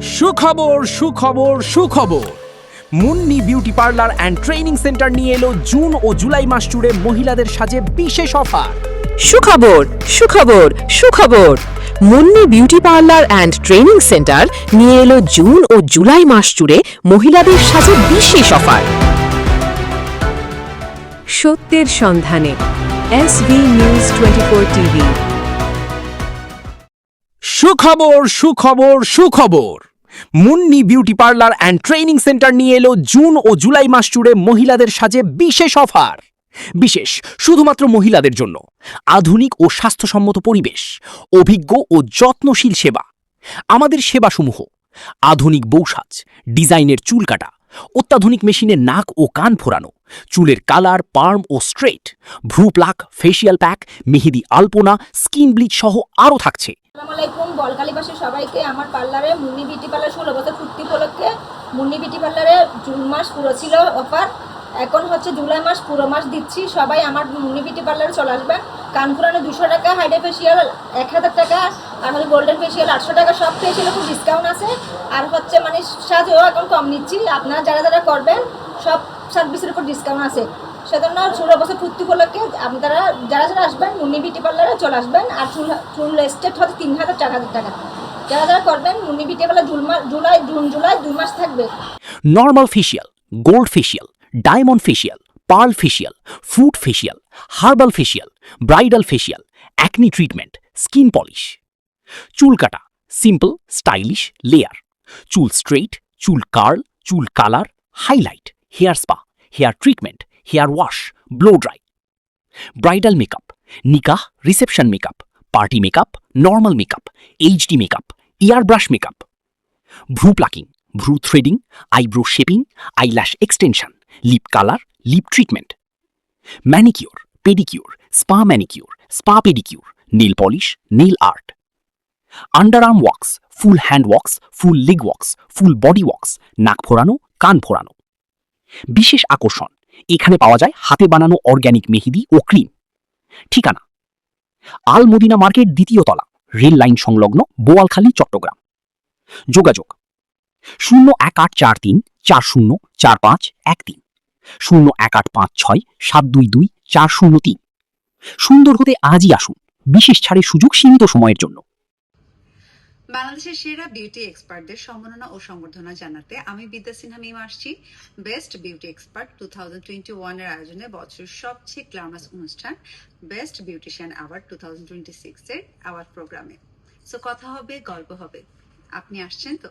সুখবর সুখবর সুখবর Munni beauty parlour and training centre নিয়ে এলো জুন ও জুলাই মাস জুড়ে মহিলাদের সাজে বিশেষ অফার। সুখবর সুখবর সুখবর Munni beauty parlour and training centre নিয়ে এলো জুন ও জুলাই মাস জুড়ে মহিলাদের সাজে বিশেষ অফার। সত্যের সন্ধানে এসভি নিউজ 24 টিভি। সুখবর সুখবর সুখবর Munni beauty parlour and training centre নিয়ে এলো জুন ও জুলাই মাস জুড়ে মহিলাদের সাজে বিশেষ অফার। বিশেষ শুধুমাত্র মহিলাদের জন্য আধুনিক ও স্বাস্থ্যসম্মত পরিবেশ, অভিজ্ঞ ও যত্নশীল সেবা। আমাদের সেবাসমূহ: আধুনিক বৌসাজ, ডিজাইনের চুল কাটা, অত্যাধুনিক মেশিনে নাক ও কান ফোরানো, চুলের কালার, পার্ম ও স্ট্রেট, ভ্রু প্লাক, ফেসিয়াল প্যাক, মেহেদি আলপনা, স্কিন ব্লিচ সহ আরও থাকছে। আসসালামু আলাইকুম। বলকালীবাসী সবাইকে আমার পার্লারে মুন্নি বিউটি পার্লার 16 বছর পূর্তি উপলক্ষে মুন্নি বিউটি পার্লারে জুন মাস পুরো ছিল অফার, এখন হচ্ছে জুলাই মাস পুরো মাস দিচ্ছি। সবাই আমার মুন্নি বিউটি পার্লারে চলে আসবেন। কান ফুরানো 200 টাকা, হাইড্রা ফেসিয়াল 1000 টাকা, আর হচ্ছে গোল্ডেন ফেসিয়াল 800 টাকা। সব ফেসিয়ালে খুব ডিসকাউন্ট আছে। আর হচ্ছে মানে সাজেও এখন কম নিচ্ছি। আপনারা যারা যারা করবেন সব সার্ভিসের উপর ডিসকাউন্ট আছে। সেজন্য 16 বছর পূর্তি উপলক্ষে আপনারা যারা যারা আসবেন মুন্নি বিউটি পার্লারে চলে আসবেন। আর চুল স্টেট হচ্ছে 3000 4000 টাকা। যারা যারা করবেন Munni beauty parlour June July 2 মাস থাকবে। Normal facial, gold facial, diamond facial, pearl facial, fruit facial, herbal facial, bridal facial, acne treatment, skin polish, চুল কাটা, সিম্পল স্টাইলিশ লেয়ার, চুল স্ট্রেইট, চুল কার্ল, চুল colour, highlight, hair spa, hair treatment, hair wash, blow dry, bridal makeup, নিকাহ, reception makeup, party makeup, normal makeup, HD makeup, airbrush makeup, ভ্রু plucking, ভ্রু threading, eyebrow shaping, eyelash extension, lip colour, lip treatment, manicure, pedicure, spa manicure, spa pedicure, nail polish, nail art, underarm wax, full hand wax, full leg wax, full body wax, নাক ফোরানো, কান ফোরানো। বিশেষ আকর্ষণ: এখানে পাওয়া যায় হাতে বানানো অর্গ্যানিক মেহেদি ও ক্রিম। ঠিকানা: আল মদিনা মার্কেট, 2য় তলা, রেল লাইন সংলগ্ন, বোয়ালখালী, চট্টগ্রাম। যোগাযোগ: 01843 404513, 01856 722 403। সুন্দর হতে আজই আসুন। বিশেষ ছাড়ের সুযোগ সীমিত সময়ের জন্য। বাংলাদেশের সেরা বিউটি এক্সপার্টদের সম্মাননা ও সংবর্ধনা জানাতে আমি বিদ্যা সিনহা মিম আসছি বেস্ট বিউটি এক্সপার্ট 2021 এর আয়োজনে বছরের সবচেয়ে গ্ল্যামারাস অনুষ্ঠান বেস্ট বিউটিশিয়ান অ্যাওয়ার্ড 2026 এর অ্যাওয়ার্ড প্রোগ্রামে। সো কথা হবে, গল্প হবে। আপনি আসছেন তো?